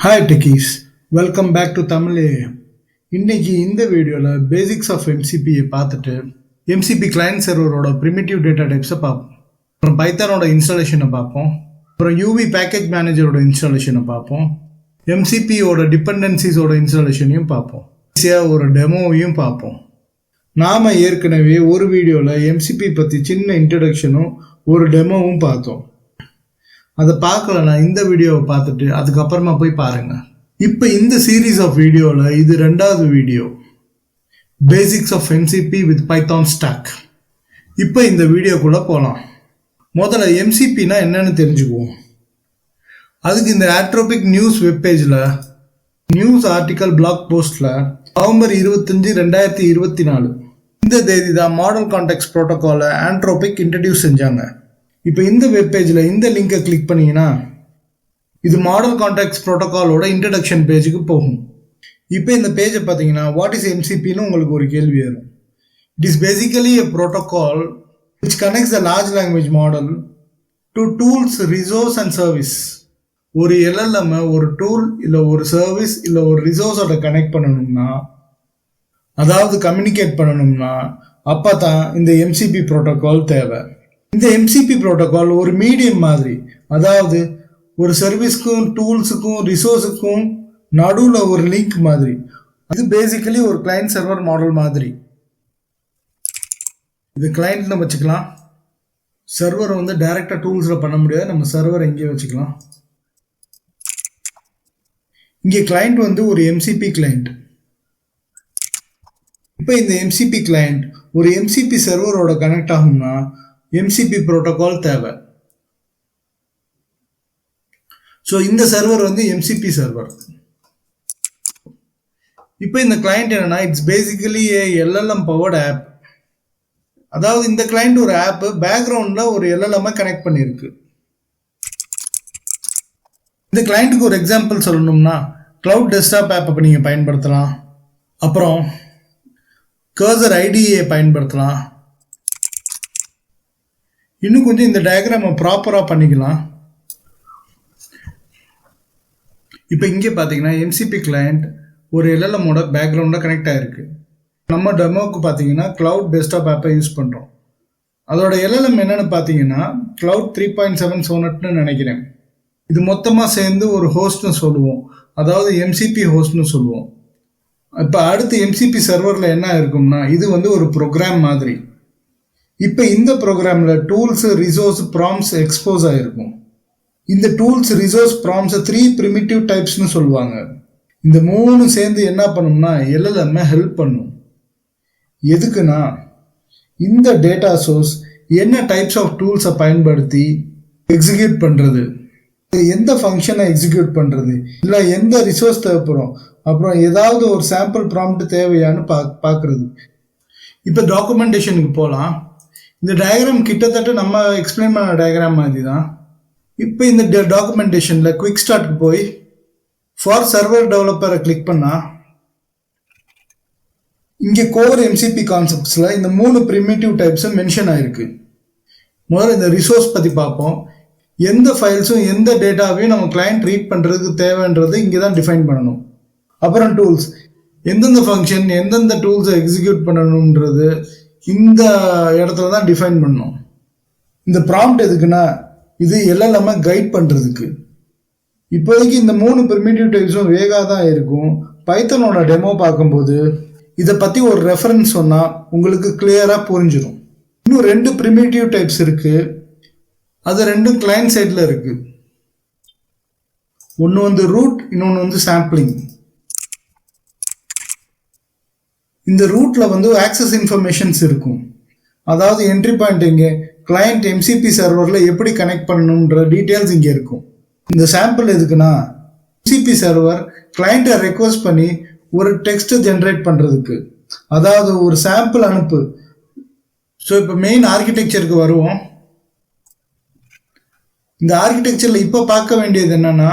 Hi techies, welcome back to Tamil AM. இன்னைக்கு இந்த வீடியோவில் பேசிக்ஸ் ஆஃப் எம்சிபியை பார்த்துட்டு எம்சிபி கிளையன்ட் சர்வரோட ப்ரிமிட்டிவ் டேட்டா டைப்ஸை பார்ப்போம். அப்புறம் பைத்தானோட இன்ஸ்டாலேஷனை பார்ப்போம். அப்புறம் யூவி பேக்கேஜ் மேனேஜரோட இன்ஸ்டாலேஷனை பார்ப்போம். எம்சிபியோட டிபெண்டன்சிஸோட இன்ஸ்டாலேஷனையும் பார்ப்போம். ஈஸியாக ஒரு டெமோவையும் பார்ப்போம். நாம் ஏற்கனவே ஒரு வீடியோவில் எம்சிபி பற்றி சின்ன இன்ட்ரடக்ஷனும் ஒரு டெமோவும் பார்த்தோம். அதை பார்க்கலன்னா இந்த வீடியோவை பார்த்துட்டு அதுக்கப்புறமா போய் பாருங்க. இப்போ இந்த சீரீஸ் ஆஃப் வீடியோவில் இது 2வது video, basics of MCP with Python stack. இப்போ இந்த வீடியோக்குள்ளே போகலாம். முதல்ல எம்சிபினா என்னன்னு தெரிஞ்சுக்குவோம். அதுக்கு இந்த ஆட்ரோபிக் நியூஸ் வெப்பேஜில் நியூஸ் ஆர்டிக்கல் பிளாக் போஸ்டில் நவம்பர் 25, 2024 இந்த தேதி தான் மாடல் கான்டெக்ஸ்ட் ப்ரோட்டோகாலை ஆண்ட்ரோபிக் இன்ட்ரடியூஸ் செஞ்சாங்க. இப்போ இந்த வெப்பேஜில் இந்த லிங்கை கிளிக் பண்ணீங்கன்னா இது மாடல் கான்டெக்ஸ்ட் ப்ரோட்டோகாலோட இன்ட்ரடக்ஷன் பேஜுக்கு போகும். இப்போ இந்த பேஜை பார்த்தீங்கன்னா வாட் இஸ் எம்சிபின்னு உங்களுக்கு ஒரு கேள்வி வரும். It is basically a protocol which connects the large language model to tools, resource and service. ஒரு எல்எல்எம் ஒரு டூல் இல்லை ஒரு சர்வீஸ் இல்லை ஒரு ரிசோர்ஸோட கனெக்ட் பண்ணணும்னா, அதாவது கம்யூனிகேட் பண்ணணும்னா அப்போ தான் இந்த எம்சிபி ப்ரோட்டோகால் தேவை. இந்த எம்சிபி ப்ரோட்டோகால் ஒரு மீடியம் மாதிரி, அதாவது ஒரு சர்வீஸ்க்கும் டூல்ஸுக்கும் ரிசோர்ஸுக்கும் நடுவில் ஒரு லிங்க் மாதிரி. இது பேசிக்கலி ஒரு கிளையண்ட் சர்வர் மாடல் மாதிரி. இது கிளையண்ட்ல வச்சுக்கலாம். சர்வர் டைரக்டா டூல்ஸில் பண்ண முடியாது, நம்ம சர்வர் எங்கேயே வச்சுக்கலாம். இங்கே கிளையண்ட் ஒரு எம்சிபி கிளையண்ட். இப்போ இந்த எம்சிபி கிளையண்ட் ஒரு எம்சிபி சர்வரோட கனெக்ட் ஆகும்னா எம்சிபி ப்ரோட்டோகால் தேவை. ஸோ இந்த சர்வர் எம்சிபி சர்வர். இப்போ இந்த கிளையண்ட் என்னன்னா, it's basically LLM powered app. அதாவது இந்த கிளையண்ட் ஒரு ஆப் பேக்ரவுண்ட்ல ஒரு எல்எல்எம் கனெக்ட் பண்ணியிருக்கு. இந்த கிளையண்ட்டுக்கு ஒரு எக்ஸாம்பிள் சொல்லணும்னா கிளவுட் டெஸ்க்டாப் ஆப்பை நீங்கள் பயன்படுத்தலாம். அப்புறம் கர்சர் ஐடியை பயன்படுத்தலாம். இன்னும் கொஞ்சம் இந்த டயக்ராமை ப்ராப்பராக பண்ணிக்கலாம். இப்போ இங்கே பார்த்தீங்கன்னா எம்சிபி கிளையண்ட் ஒரு எல்எல்எம்மோட பேக்ரவுண்டாக கனெக்ட் ஆகிருக்கு. நம்ம டெமோவுக்கு பார்த்தீங்கன்னா கிளவுட் டெஸ்க்டாப் ஆப்பை யூஸ் பண்ணுறோம். அதோட எல்எல்எம் என்னென்னு பார்த்தீங்கன்னா கிளவுட் 3.7 சோனட்னு நினைக்கிறேன். இது மொத்தமாக சேர்ந்து ஒரு ஹோஸ்ட்னு சொல்லுவோம், அதாவது எம்சிபி ஹோஸ்ட்னு சொல்லுவோம். இப்போ அடுத்து எம்சிபி சர்வரில் என்ன இருக்கும்னா இது ஒரு ப்ரோக்ராம் மாதிரி. இப்போ இந்த ப்ரோக்ராமில் டூல்ஸ், ரிசோர்ஸ், ப்ராம்ஸ் எக்ஸ்போஸ் ஆகிருக்கும். இந்த டூல்ஸ், ரிசோர்ஸ், ப்ராம்ஸை 3 ப்ரிமிட்டிவ் டைப்ஸ்னு சொல்லுவாங்க. இந்த 3 சேர்ந்து என்ன பண்ணும்னா எல்எல்எம் ஹெல்ப் பண்ணும். எதுக்குன்னா இந்த டேட்டா சோர்ஸ் என்ன டைப்ஸ் ஆஃப் டூல்ஸை பயன்படுத்தி எக்ஸிக்யூட் பண்ணுறது, எந்த ஃபங்க்ஷனை எக்ஸிக்யூட் பண்ணுறது, இல்லை எந்த ரிசோர்ஸ் தேவைப்படும், அப்புறம் ஏதாவது ஒரு சாம்பிள் ப்ராம்ப்ட் தேவையான்னு பார்க்குறது. இப்போ டாக்குமெண்டேஷனுக்கு போகலாம். இந்த டயக்ராம் கிட்டத்தட்ட நம்ம எக்ஸ்பிளைன் பண்ண டயக்ராம் மாதிரி தான். இப்போ இந்த டாக்குமெண்டேஷனில் குவிக் ஸ்டார்ட்க்கு போய் ஃபார் சர்வர் டெவலப்பரை கிளிக் பண்ணால் இங்கே கோர் எம்சிபி கான்செப்ட்ஸில் இந்த 3 ப்ரிமிட்டிவ் டைப்ஸும் மென்ஷன் ஆகிருக்கு. முதல்ல இந்த ரிசோர்ஸ் பற்றி பார்ப்போம். எந்த ஃபைல்ஸும் எந்த டேட்டாவையும் நம்ம கிளையண்ட் ரீட் பண்ணுறதுக்கு தேவைன்றது இங்கே தான் டிஃபைன் பண்ணணும். அப்புறம் டூல்ஸ், எந்தெந்த ஃபங்க்ஷன் எந்தெந்த டூல்ஸை எக்ஸிக்யூட் பண்ணணுன்றது இந்த இடத்துல தான் டிஃபைன் பண்ணணும். இந்த ப்ராம்ப்ட் எதுக்குன்னா இது எல்எல்எம் கைட் பண்ணுறதுக்கு. இப்போதைக்கு இந்த 3 ப்ரிமிட்டிவ் டைப்ஸும் வேகாக தான் இருக்கும். பைத்தனோட டெமோ பார்க்கும்போது இதை பற்றி ஒரு ரெஃபரன்ஸ் சொன்னால் உங்களுக்கு கிளியராக புரிஞ்சிடும். இன்னும் 2 ப்ரிமிட்டிவ் டைப்ஸ் இருக்குது. அது 2 கிளையண்ட் சைடில் இருக்குது. ஒன்று ரூட், இன்னொன்று சாம்பிளிங். இந்த ரூட்ல ஆக்சஸ் இன்ஃபர்மேஷன்ஸ் இருக்கும். அதாவது என்ட்ரி பாயிண்ட் இங்கே கிளையண்ட் எம்சிபி சர்வர்ல எப்படி கனெக்ட் பண்ணணுன்ற டீட்டெயில்ஸ் இங்கே இருக்கும். இந்த சாம்பிள் எதுக்குன்னா எம்சிபி சர்வர் கிளையண்ட்டை ரெக்வஸ்ட் பண்ணி ஒரு டெக்ஸ்ட் ஜென்ரேட் பண்ணுறதுக்கு, அதாவது ஒரு சாம்பிள் அனுப்பு. ஸோ இப்போ மெயின் ஆர்கிடெக்சருக்கு வருவோம். இந்த ஆர்கிடெக்சரில் இப்போ பார்க்க வேண்டியது என்னன்னா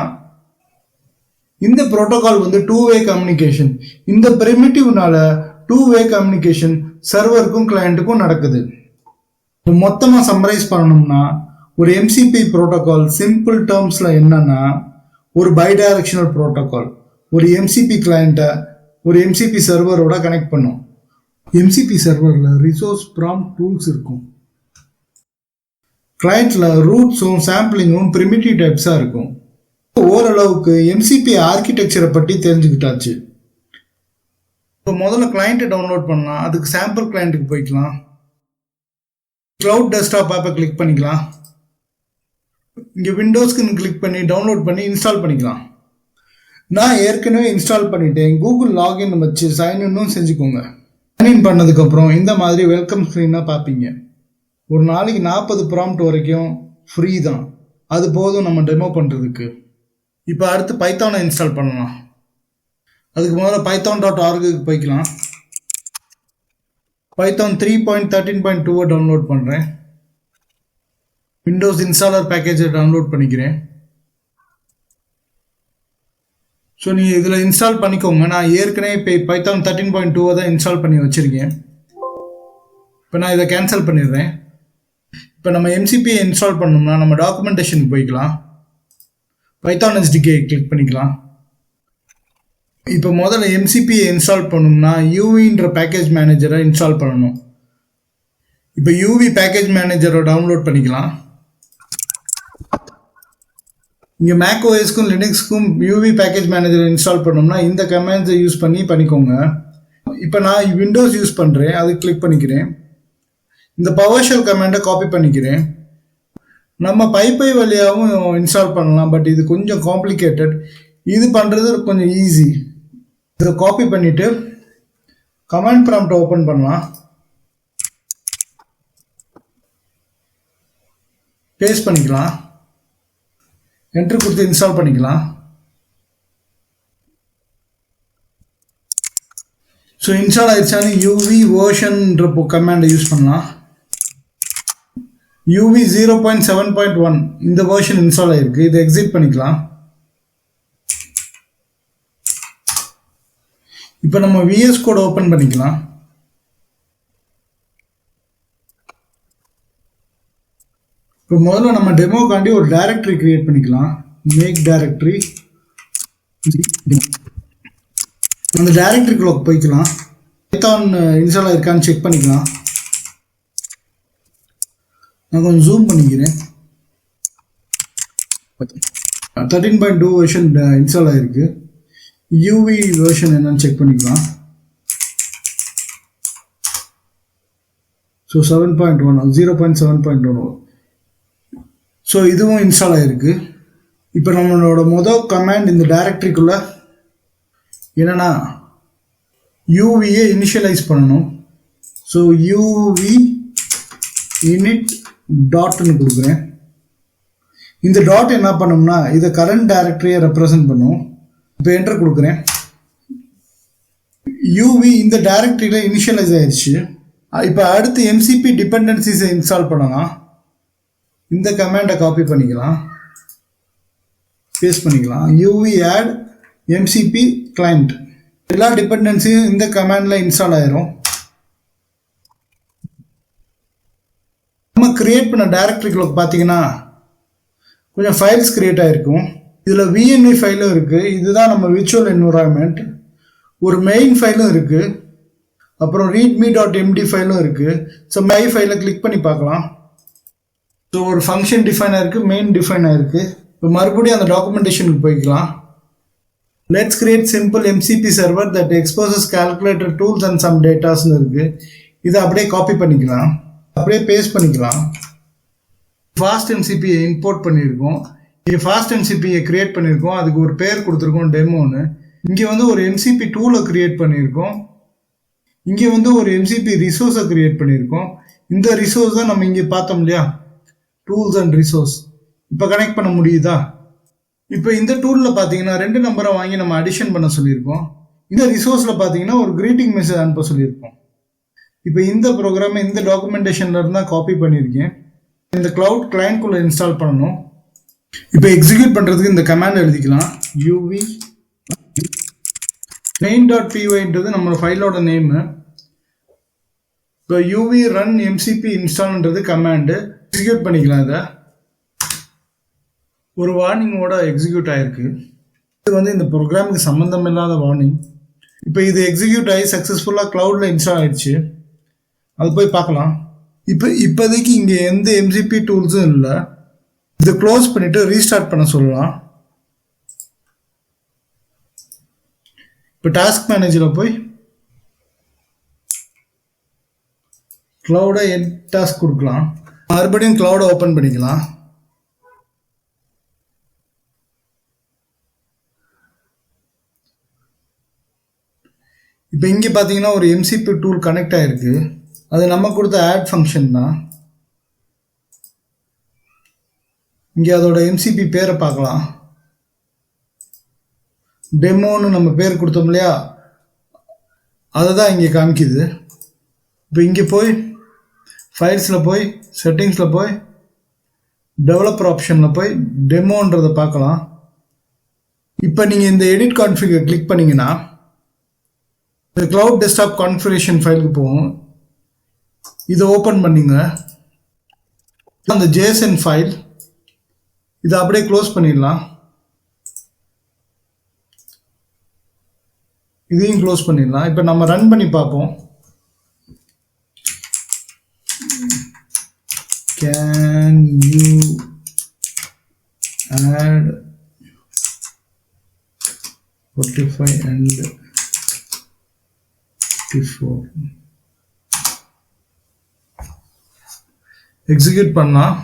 இந்த ப்ரோட்டோகால் 2-வே கம்யூனிகேஷன். இந்த பிரிமிட்டிவ்னால 2-வே கம்யூனிகேஷன் சர்வருக்கும் கிளையண்ட்டுக்கும் நடக்குது. மொத்தமாக சம்மரைஸ் பண்ணணும்னா ஒரு எம்சிபி ப்ரோட்டோகால் சிம்பிள் டேர்ம்ஸில் என்னன்னா ஒரு பைடைரக்ஷனல் ப்ரோட்டோகால் ஒரு எம்சிபி கிளையண்ட்டை ஒரு எம்சிபி சர்வரோட கனெக்ட் பண்ணும். எம்சிபி சர்வரில் ரிசோர்ஸ் ப்ராம்ப்ட் டூல்ஸ் இருக்கும். கிளையண்ட்ல ரூட்ஸும் சாம்பிளிங்கும் பிரிமிட்டிவ் டைப்ஸாக இருக்கும். ஓரளவுக்கு எம்சிபி ஆர்கிடெக்சரை பற்றி தெரிஞ்சுக்கிட்டாச்சு. இப்போ முதல்ல கிளையண்ட்டை டவுன்லோட் பண்ணலாம். அதுக்கு சாம்பிள் கிளையண்ட்டுக்கு போய்க்கலாம். கிளவுட் டெஸ்க்டாப் ஆப்பை கிளிக் பண்ணிக்கலாம். இங்கே விண்டோஸ்க்குன்னு கிளிக் பண்ணி டவுன்லோட் பண்ணி இன்ஸ்டால் பண்ணிக்கலாம். நான் ஏற்கனவே இன்ஸ்டால் பண்ணிட்டேன். கூகுள் லாகின் வச்சு சைன்இன்னும் செஞ்சுக்கோங்க. சைன்இன் பண்ணதுக்கப்புறம் இந்த மாதிரி வெல்கம் ஸ்க்ரீனாக பார்ப்பீங்க. ஒரு நாளைக்கு 40 ப்ராம்ப்ட் வரைக்கும் ஃப்ரீ தான். அது போதும் நம்ம டெமோ பண்ணுறதுக்கு. இப்போ அடுத்து பைத்தானை இன்ஸ்டால் பண்ணலாம். அதுக்கு முதல்ல python.org போய்க்கலாம். பைத்தான் 3.13.2 டவுன்லோட் பண்ணுறேன். விண்டோஸ் இன்ஸ்டாலர் பேக்கேஜை டவுன்லோட் பண்ணிக்கிறேன். ஸோ நீங்கள் இதில் இன்ஸ்டால் பண்ணிக்கோங்க. நான் ஏற்கனவே இப்போ பைத்தான் 13.2 தான் இன்ஸ்டால் பண்ணி வச்சுருக்கேன். இப்போ நான் இதை கேன்சல் பண்ணிடுறேன். இப்போ நம்ம எம்சிபியை இன்ஸ்டால் பண்ணோம்னா நம்ம டாக்குமெண்டேஷனுக்கு போய்க்கலாம். பைத்தான் எஸ்டிகே கிளிக் பண்ணிக்கலாம். இப்போ முதல்ல எம்சிபியை இன்ஸ்டால் பண்ணோம்னா யூவின்ற பேக்கேஜ் மேனேஜரை இன்ஸ்டால் பண்ணணும். இப்போ யூவி பேக்கேஜ் மேனேஜரை டவுன்லோட் பண்ணிக்கலாம். இங்கே மேக் ஓஎஸ்க்கும் லினக்ஸ்க்கும் யூவி பேக்கேஜ் மேனேஜரை இன்ஸ்டால் பண்ணோம்னா இந்த கமாண்ட்ஸை யூஸ் பண்ணிக்கோங்க. இப்போ நான் விண்டோஸ் யூஸ் பண்ணுறேன். அது கிளிக் பண்ணிக்கிறேன். இந்த பவர்ஷெல் கமாண்டை காப்பி பண்ணிக்கிறேன். நம்ம பைப்பை வழியாகவும் இன்ஸ்டால் பண்ணலாம். பட் இது கொஞ்சம் காம்ப்ளிகேட்டட். இது பண்ணுறது கொஞ்சம் ஈஸி. இதை காப்பி பண்ணிவிட்டு கமாண்ட் ப்ராம்ப்டை ஓப்பன் பண்ணலாம். பேஸ்ட் பண்ணிக்கலாம். என்ட்ரு கொடுத்து இன்ஸ்டால் பண்ணிக்கலாம். ஸோ இன்ஸ்டால் ஆயிடுச்சானு யூவி வேர்ஷன்ற கமாண்டை யூஸ் பண்ணலாம். யூவி 0.7.1 இந்த வேர்ஷன் இன்ஸ்டால் ஆயிருக்கு. இதை எக்ஸிட் பண்ணிக்கலாம். இப்போ நம்ம விஎஸ் கோட் ஓப்பன் பண்ணிக்கலாம். இப்போ முதல்ல நம்ம டெமோக்காண்டி ஒரு டைரக்டரி கிரியேட் பண்ணிக்கலாம். Make directory. அந்த டைரக்டரிக்குள்ள போய்க்கலாம். பைத்தான் இன்ஸ்டால் ஆயிருக்கான்னு செக் பண்ணிக்கலாம். நான் கொஞ்சம் ஜூம் பண்ணிக்கிறேன். 13.2 வெர்ஷன் இன்ஸ்டால் ஆயிருக்கு. யூவி வெர்ஷன் என்னன்னு செக் பண்ணிக்கலாம். ஸோ 7.1 0.7.1. ஸோ இதுவும் இன்ஸ்டால் ஆகிருக்கு. இப்போ நம்மளோட மொதல் கமாண்ட் இந்த டைரக்டரிக்குள்ள என்னன்னா யூவியை இனிஷியலைஸ் பண்ணணும். ஸோ யூவி இனிட் டாட்னு கொடுக்குறேன். இந்த டாட் என்ன பண்ணோம்னா இதை கரண்ட் டைரக்டரியை ரெப்ரசன்ட் பண்ணும். இப்போ என்டர் கொடுக்குறேன். யூவி இந்த டைரக்டரியில் இனிஷியலைஸ் ஆயிடுச்சு. இப்போ அடுத்து எம்சிபி டிபெண்டன்சிஸை இன்ஸ்டால் பண்ணலாம். இந்த கமாண்டை காப்பி பண்ணிக்கலாம். பேஸ்ட் பண்ணிக்கலாம். UV add MCP client. எல்லா டிபெண்டன்சியும் இந்த கமாண்டில் இன்ஸ்டால் ஆயிரும். நம்ம கிரியேட் பண்ண டைரக்டரிக்குள்ள பார்த்தீங்கன்னா கொஞ்சம் ஃபைல்ஸ் கிரியேட் ஆகிருக்கும். இதில் விஎன்வி ஃபைலும் இருக்குது. இதுதான் நம்ம விர்ச்சுவல் என்விரான்மெண்ட். ஒரு மெயின் ஃபைலும் இருக்குது. அப்புறம் readme.md ஃபைலும் இருக்குது. ஸோ மை ஃபைலை கிளிக் பண்ணி பார்க்கலாம். ஸோ ஒரு ஃபங்க்ஷன் டிஃபைன் ஆயிருக்கு, மெயின் டிஃபைன் ஆயிருக்கு. இப்போ மறுபடியும் அந்த டாக்குமெண்டேஷனுக்கு போய்க்கலாம். Let's create simple MCP server that exposes calculator tools and some டேட்டாஸ்னு இருக்குது. இதை அப்படியே காப்பி பண்ணிக்கலாம். அப்படியே பேஸ்ட் பண்ணிக்கலாம். ஃபாஸ்ட் எம்சிபியை இம்போர்ட் பண்ணியிருக்கோம். இங்கே ஃபாஸ்ட் எம்சிபியை கிரியேட் பண்ணியிருக்கோம். அதுக்கு ஒரு பேர் கொடுத்துருக்கோம் டெமோன்னு. இங்கே வந்து ஒரு எம்சிபி டூலை கிரியேட் பண்ணியிருக்கோம். இங்கே வந்து ஒரு எம்சிபி ரிசோர்ஸை கிரியேட் பண்ணியிருக்கோம். இந்த ரிசோர்ஸ் தான் நம்ம இங்கே பார்த்தோம் இல்லையா, டூல்ஸ் அண்ட் ரிசோர்ஸ். இப்போ கனெக்ட் பண்ண முடியுதா? இப்போ இந்த டூலில் பார்த்தீங்கன்னா 2 நம்பரை வாங்கி நம்ம அடிஷன் பண்ண சொல்லியிருக்கோம். இந்த ரிசோர்ஸில் பார்த்தீங்கன்னா ஒரு கிரீட்டிங் மெசேஜ் அனுப்ப சொல்லியிருக்கோம். இப்போ இந்த ப்ரோக்ராமை இந்த டாக்குமெண்டேஷன்ல இருந்தால் காப்பி பண்ணியிருக்கேன். இந்த கிளவுட் கிளைண்ட்குள்ளே இன்ஸ்டால் பண்ணணும். இப்போ எக்ஸிக்யூட் பண்ணுறதுக்கு இந்த கமாண்ட் எழுதிக்கலாம். யூவி main.pyன்றது நம்ம ஃபைலோட நேமு. இப்போ யூவி ரன் எம்சிபி இன்ஸ்டால்ன்றது கமாண்டு. எக்ஸிக்யூட் பண்ணிக்கலாம். இதை ஒரு வார்னிங்கோட எக்ஸிக்யூட் ஆயிருக்கு. இது வந்து இந்த ப்ரோக்ராமுக்கு சம்மந்தம் இல்லாத வார்னிங். இப்போ இது எக்ஸிக்யூட் ஆகி சக்ஸஸ்ஃபுல்லாக க்ளவுடில் இன்ஸ்டால் ஆயிடுச்சு. அது போய் பார்க்கலாம். இப்போதைக்கு இங்கே எந்த எம்சிபி டூல்ஸும் இல்லை. இதை க்ளோஸ் பண்ணிவிட்டு ரீஸ்டார்ட் பண்ண சொல்லலாம். இப்போ டாஸ்க் மேனேஜரில் போய் க்ளவுடை என் டாஸ்க் கொடுக்கலாம். மறுபடியும் க்ளவுடை ஓப்பன் பண்ணிக்கலாம். இப்போ இங்கே பார்த்தீங்கன்னா ஒரு எம்சிபி டூல் கனெக்ட் ஆகிருக்கு. அது நம்ம கொடுத்த ஆட் ஃபங்க்ஷன் தான். இங்கே அதோட எம்சிபி பேரை பார்க்கலாம். டெமோன்னு நம்ம பேர் கொடுத்தோம் இல்லையா, அதை தான் இங்கே காமிக்குது. இப்போ இங்கே போய் ஃபைல்ஸில் போய் செட்டிங்ஸில் போய் டெவலப்பர் ஆப்ஷனில் போய் டெமோன்றதை பார்க்கலாம். இப்போ நீங்கள் இந்த எடிட் கான்ஃபிகர் கிளிக் பண்ணிங்கன்னா இந்த க்ளவுட் டெஸ்க்டாப் கான்ஃபிகரேஷன் ஃபைலுக்கு போகும். இதை ஓப்பன் பண்ணிங்க. அந்த JSON ஃபைல் இதை அப்படியே க்ளோஸ் பண்ணிடலாம். இதையும் க்ளோஸ் பண்ணிடலாம். இப்போ நம்ம ரன் பண்ணி பார்ப்போம். Can you add Spotify and 54? Execute பண்ணலாம்.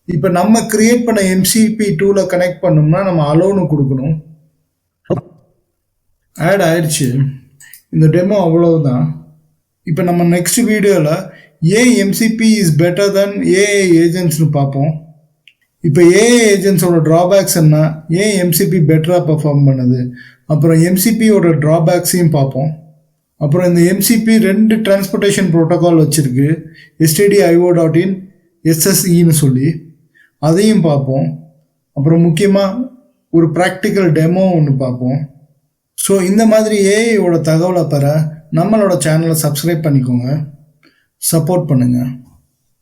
இப்போ நம்ம கிரியேட் பண்ண எம்சிபி டூலை கனெக்ட் பண்ணோம்னா நம்ம அலோன்னு கொடுக்கணும். ஆட் ஆயிடுச்சு. இந்த டெமோ அவ்வளவுதான். இப்போ நம்ம நெக்ஸ்ட் வீடியோவில் ஏன் MCP is better than AI ஏஜென்ட்ஸ்னு பார்ப்போம். இப்போ ஏஐ ஏஜென்ட்ஸோட ட்ராபேக்ஸ் என்ன, ஏன் எம்சிபி பெட்டராக பர்ஃபார்ம் பண்ணுது, அப்புறம் எம்சிபியோட ட்ராபேக்ஸையும் பார்ப்போம். அப்புறம் இந்த எம்சிபி 2 டிரான்ஸ்போர்ட்டேஷன் ப்ரோட்டோகால் வச்சுருக்கு, stdio.in SSEன்னு சொல்லி, அதையும் பார்ப்போம். அப்புறம் முக்கியமாக ஒரு ப்ராக்டிக்கல் டெமோ ஒன்று பார்ப்போம். ஸோ இந்த மாதிரி ஏஐயோட தகவலை பெற நம்மளோட சேனலை சப்ஸ்கிரைப் பண்ணிக்கோங்க, சப்போர்ட் பண்ணுங்கள்.